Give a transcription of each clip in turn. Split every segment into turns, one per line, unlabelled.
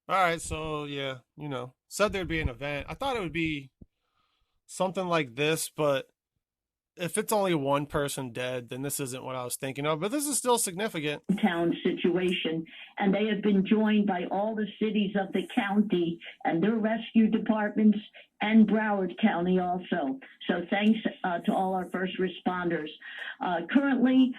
All right, so yeah, said there'd be an event. I thought it would be something like this, but if it's only one person dead, then this isn't what I was thinking of. But this is still significant.
Town situation, and they have been joined by all the cities of the county and their rescue departments and Broward County also. So thanks to all our first responders. Currently,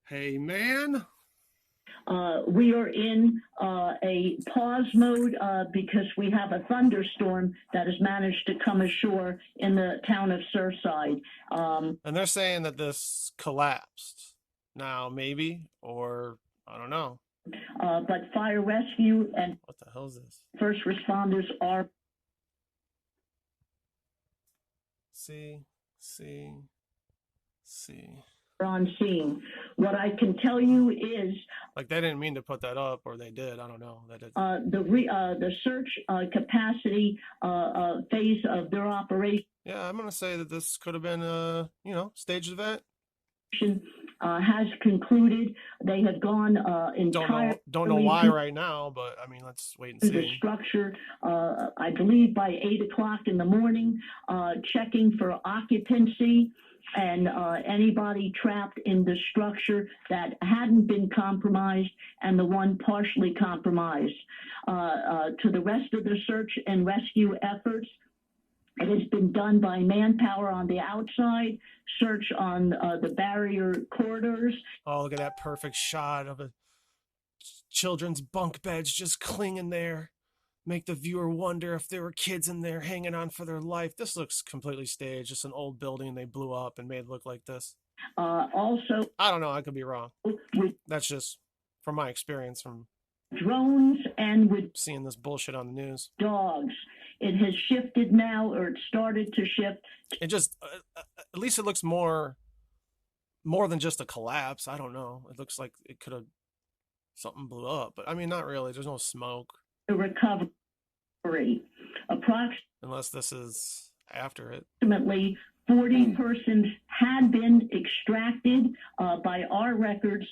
Hey, man.
we are in a pause mode because we have a thunderstorm that has managed to come ashore in the town of Surfside.
And they're saying that this collapsed. Now, maybe, or I don't know.
But fire rescue and
What the hell is this?
first responders are
See.
on scene. What I can tell you is
Like they didn't mean to put that up, or they did. I don't know.
the search capacity phase of their operation
Yeah, I'm gonna say that this could have been a staged event.
has concluded. They have gone entirely.
Don't know why right now, but I mean, let's wait and
The
see.
structure, I believe by 8 o'clock in the morning, checking for occupancy and anybody trapped in the structure that hadn't been compromised and the one partially compromised. To the rest of the search and rescue efforts, it has been done by manpower on the outside, search on the barrier corridors.
Oh, look at that perfect shot of a children's bunk beds just clinging there. Make the viewer wonder if there were kids in there hanging on for their life. This looks completely staged. Just an old building they blew up and made it look like this.
Also,
I don't know. I could be wrong.
with
That's just from my experience from
drones and with
seeing this bullshit on the news.
dogs. It has shifted now, or it started to shift.
It just, at least it looks more than just a collapse. I don't know. It looks like it could have something blew up, but I mean, not really. There's no smoke.
The recovery.
Unless this is after it.
Approximately 40 persons had been extracted by our records.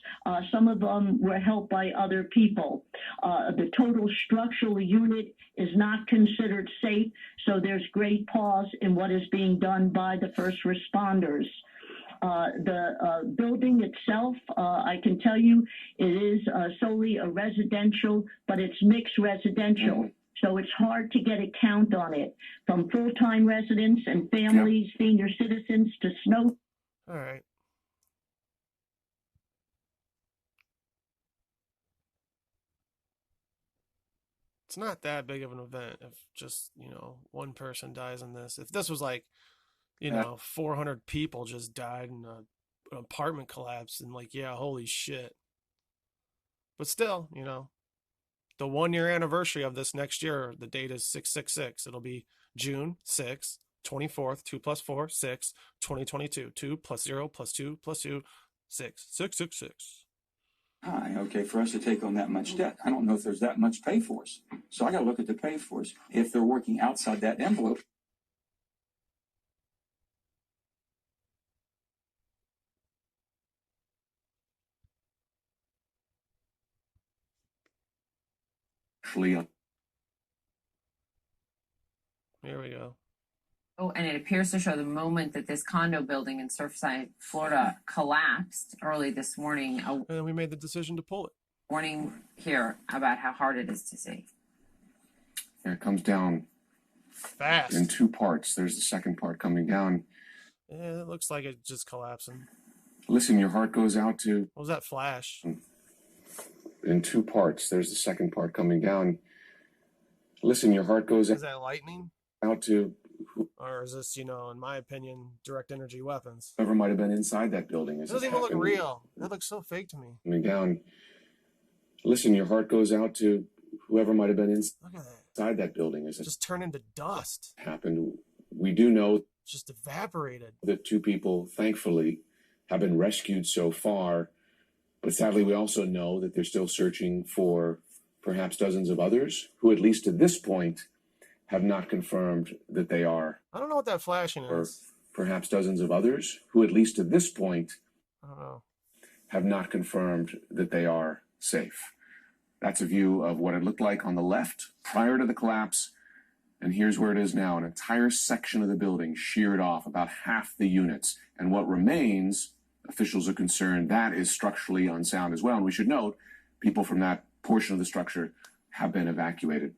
Some of them were helped by other people. The total structural unit is not considered safe, so there's great pause in what is being done by the first responders. The building itself, I can tell you, it is solely a residential, but it's mixed residential. So it's hard to get a count on it. From full-time residents and families, senior citizens to snow.
All right. It's not that big of an event if just, one person dies in this. If this was like, 400 people just died in an apartment collapse and like, yeah, holy shit. But still, the 1 year anniversary of this next year, the date is 666. It'll be June 6th, 24th, 2 plus 4, 6, 2022. 2 plus 0 plus 2 plus 2, 6, 666.
High, okay, for us to take on that much debt. I don't know if there's that much pay for us. So I got to look at the pay for us. If they're working outside that envelope.
Here we go.
Oh, and it appears to show the moment that this condo building in Surfside, Florida collapsed early this morning.
And we made the decision to pull it.
Warning here about how hard it is to see.
It comes down
fast
in two parts. There's the second part coming down.
Yeah, it looks like it's just collapsing.
Listen, your heart goes out to...
What was that flash?
In two parts. There's the second part coming down. Listen, your heart goes...
Is that lightning?
Out to...
Or is this, in my opinion, direct energy weapons?
Whoever might have been inside that building.
It doesn't even look real. That looks so fake to me.
Coming down. Listen, your heart goes out to whoever might have been inside that building. As it
just turned into dust.
Happened. We do know...
Just evaporated.
That two people, thankfully, have been rescued so far. But sadly, we also know that they're still searching for perhaps dozens of others who, at least to this point, have not confirmed that they are.
I don't know what that flashing is.
Or perhaps dozens of others who, at least to this point,
I don't know.
Have not confirmed that they are safe. That's a view of what it looked like on the left prior to the collapse. And here's where it is now. An entire section of the building sheared off, about half the units. And what remains, officials are concerned, that is structurally unsound as well. And we should note, people from that portion of the structure have been evacuated.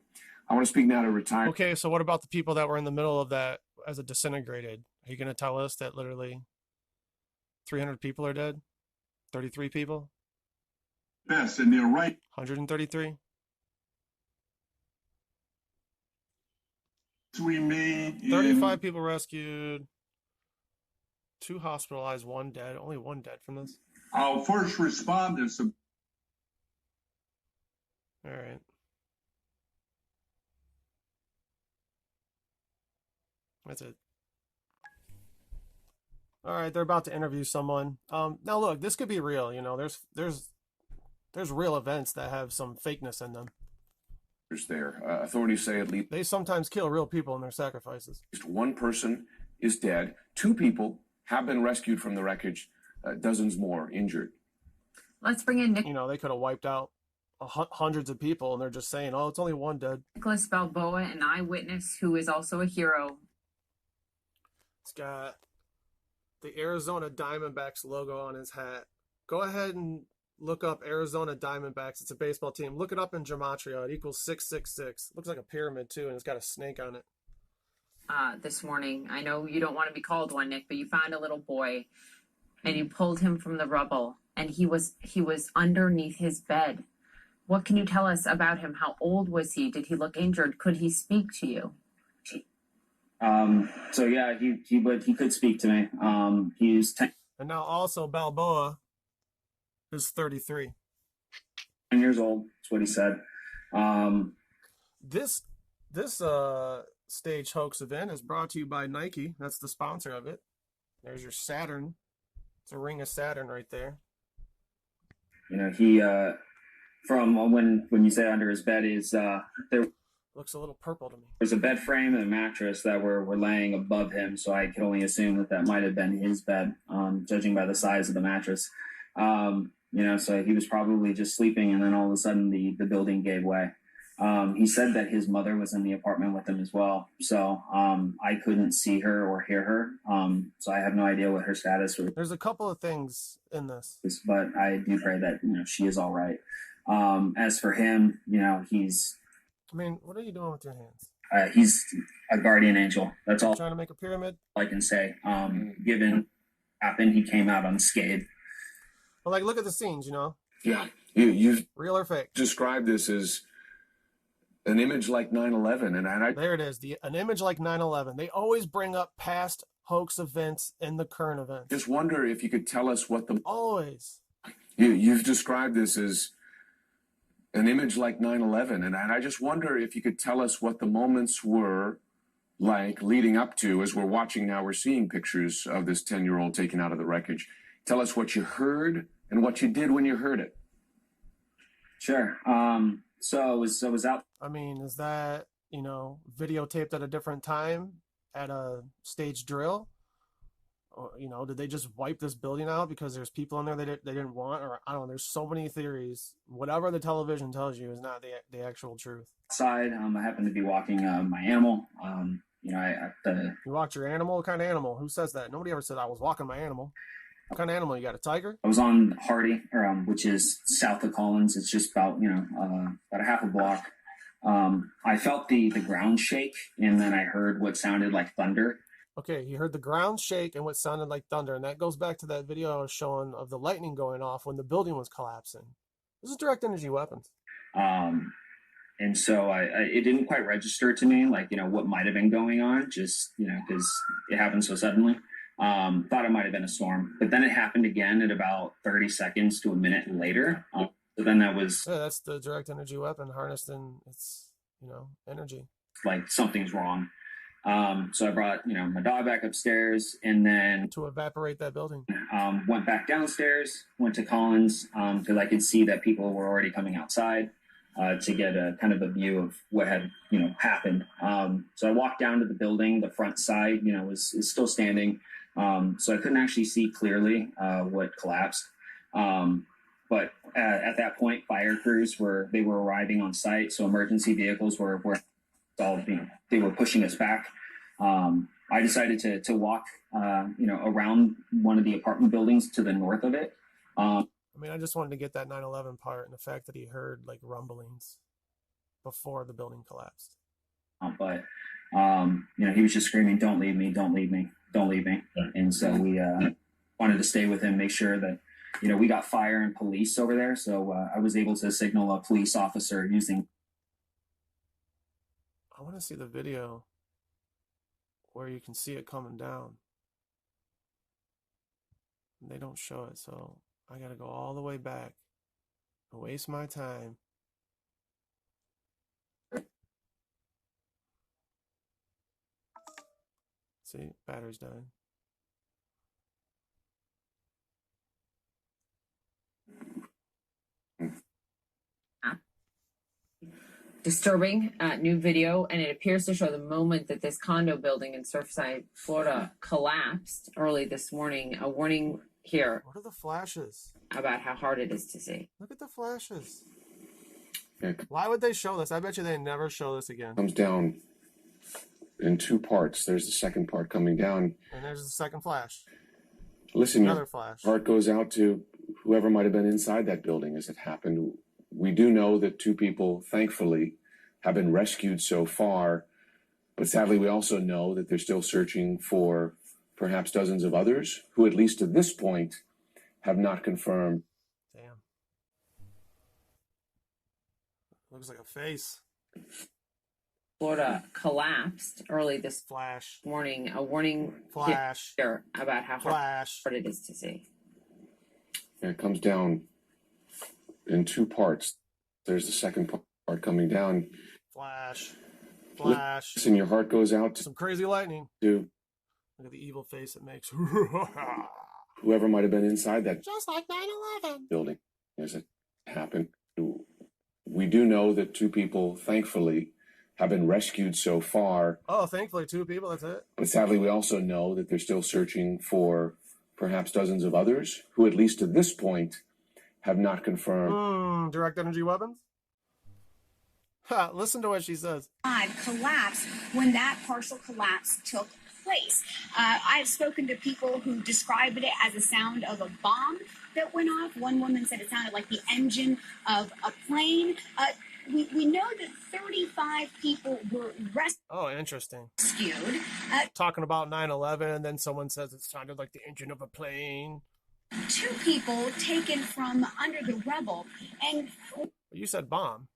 I want to speak now to retired.
Okay, so what about the people that were in the middle of that as it disintegrated? Are you going to tell us that literally 300 people are dead? 33 people?
Yes, and they're right.
133?
Remain
35 people rescued, 2 hospitalized, 1 dead. Only 1 dead from this.
Our first responders.
All right. That's it. All right, they're about to interview someone. Now look, this could be real. You know, there's real events that have some fakeness in them.
There, authorities say at least
They sometimes kill real people in their sacrifices.
1 person is dead. 2 people have been rescued from the wreckage. Dozens more injured.
Let's bring in
You know, they could have wiped out hundreds of people, and they're just saying, "Oh, it's only 1 dead."
Nicholas Balboa, an eyewitness who is also a hero.
It's got the Arizona Diamondbacks logo on his hat. Go ahead and look up Arizona Diamondbacks. It's a baseball team. Look it up in gematria. It equals 666. Looks like a pyramid too, and it's got a snake on it.
This morning, I know you don't want to be called one, Nick, but you found a little boy, and you pulled him from the rubble, and he was underneath his bed. What can you tell us about him? How old was he? Did he look injured? Could he speak to you?
So yeah, he could speak to me. He's 10
And now also Balboa is 33.
years old. That's what he said.
This stage hoax event is brought to you by Nike. That's the sponsor of it. There's your Saturn. It's a ring of Saturn right there.
You know, he from when you say under his bed is there
Looks a little purple to me.
was a bed frame and a mattress that were laying above him, so I could only assume that might have been his bed, judging by the size of the mattress. You know, so he was probably just sleeping, and then all of a sudden the building gave way. He said that his mother was in the apartment with him as well, so I couldn't see her or hear her, so I have no idea what her status was.
There's a couple of things in this.
But I do pray that she is all right. As for him,
I mean, what are you doing with your hands?
he's a guardian angel. That's all
Trying to make a pyramid?
I can say. Given what happened, he came out unscathed.
Well, like, look at the scenes, you know?
Yeah, you've
Real or fake?
described this as an image like 9/11, and I
There it is. An image like 9/11. They always bring up past hoax events in the current events.
just wonder if you could tell us what the
Always.
you've described this as an image like 9/11, and I just wonder if you could tell us what the moments were like leading up to, as we're watching now, we're seeing pictures of this 10-year-old taken out of the wreckage. Tell us what you heard and what you did when you heard it.
Sure. So I was out.
I mean, is that, videotaped at a different time at a staged drill? Or, did they just wipe this building out because there's people in there they didn't want? Or, I don't know, there's so many theories. Whatever the television tells you is not the actual truth.
Outside. I happened to be walking my animal.
You walked your animal? What kind of animal? Who says that? Nobody ever said I was walking my animal. What kind of animal? You got a tiger?
I was on Hardy, which is south of Collins. It's just about a half a block. I felt the ground shake, and then I heard what sounded like thunder.
Okay, you heard the ground shake and what sounded like thunder, and that goes back to that video I was showing of the lightning going off when the building was collapsing. This is direct energy weapons.
And so it didn't quite register to me, what might have been going on, just, because it happened so suddenly. Thought it might have been a storm, but then it happened again at about 30 seconds to a minute later. So then that was...
Yeah, that's the direct energy weapon harnessed in its, energy.
Like something's wrong. So I brought, my dog back upstairs, and then...
To evaporate that building.
Went back downstairs, went to Collins, because I could see that people were already coming outside to get a kind of a view of what had, happened. So I walked down to the building. The front side, is still standing. So I couldn't actually see clearly what collapsed. But at that point, fire crews were arriving on site, so emergency vehicles were all, they were pushing us back. I decided to walk around one of the apartment buildings to the north of it.
I mean, I just wanted to get that 9/11 part and the fact that he heard like rumblings before the building collapsed.
But he was just screaming, "Don't leave me! Don't leave me! Don't leave me!" And so we wanted to stay with him, make sure that we got fire and police over there. So I was able to signal a police officer using.
I want to see the video where you can see it coming down. They don't show it, so I gotta go all the way back and waste my time. See, battery's dying.
Disturbing new video, and it appears to show the moment that this condo building in Surfside, Florida collapsed early this morning. A warning here.
What are the flashes?
About how hard it is to see.
Look at the flashes. Why would they show this? I bet you they never show this again.
Comes down in two parts. There's the second part coming down.
And there's the second flash.
Listen,
another flash.
Heart goes out to whoever might have been inside that building as it happened. We do know that 2 people, thankfully, have been rescued so far, but sadly we also know that they're still searching for perhaps dozens of others who, at least to this point, have not confirmed.
Damn. Looks like a face.
Florida collapsed early this
Flash.
morning. A warning
Flash.
here about how
Flash.
hard it is to see.
It comes down in two parts. There's the second part coming down.
Flash. Flash.
Listen, your heart goes out
Some crazy lightning.
to
Look at the evil face it makes.
whoever might have been inside that
Just like 9/11.
building as it happened. We do know that 2 people, thankfully, have been rescued so far,
Oh, thankfully 2 people, that's it.
but sadly we also know that they're still searching for perhaps dozens of others who, at least to this point, have not confirmed.
Direct energy weapons? Ha, listen to what she says.
Collapse when that partial collapse took place. I've spoken to people who described it as a sound of a bomb that went off. One woman said it sounded like the engine of a plane. We know that 35 people were
Oh, interesting.
rescued.
Talking about 9/11, and then someone says it sounded like the engine of a plane.
2 people taken from under the rubble, and
You said bomb.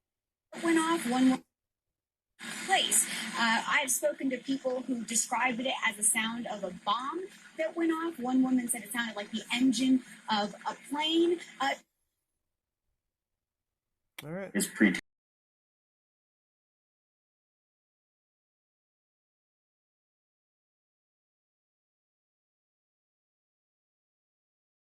went off one place. I've spoken to people who described it as a sound of a bomb that went off. One woman said it sounded like the engine of a plane.
All right.
Is pre